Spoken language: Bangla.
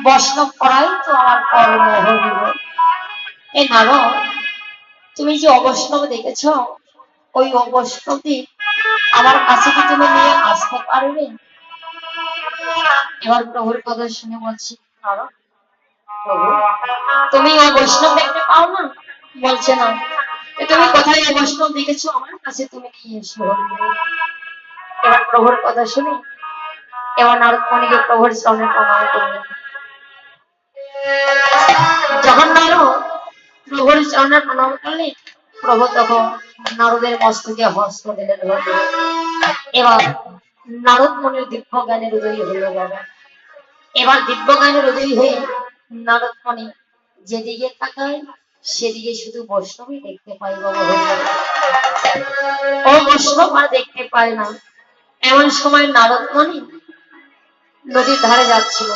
বৈষ্ণব করাই তো আমার কর্ম হইল। এ নারদ, তুমি যে অবৈষ্ণব দেখেছ, ওই অবৈষ্ণবটি আমার কাছে কি তুমি নিয়ে আসতে পারবে? এবার প্রভুর কথা শুনে বলছি, নারদ প্রভু, তুমি ওই বৈষ্ণব দেখতে পাও না? বলছে না। তুমি কোথায় ওই বৈষ্ণব দেখেছো? আমার কাছে তুমি নিয়ে এসো। এবার প্রভুর কথা শুনে এবার নারদ মুনিকে প্রভুর সামনে প্রণাম করলেন। যখন নারদ প্রভুর চরণে প্রণাম করলেন, প্রভু তখন নারদের মস্তকে হস্ত দিলেন। এবার নারদ মুনির দিব্য জ্ঞানের উদয় হইল। বাবা, এবার দিব্য জ্ঞানের উদয় হয়ে নারদ মুনি যেদিকে তাকায় সেদিকে শুধু বৈষ্ণবই দেখতে পাই। বাবা, ও বৈষ্ণব আর দেখতে পায় না। এমন সময় নারদ মুনি নদীর ধারে যাচ্ছিল।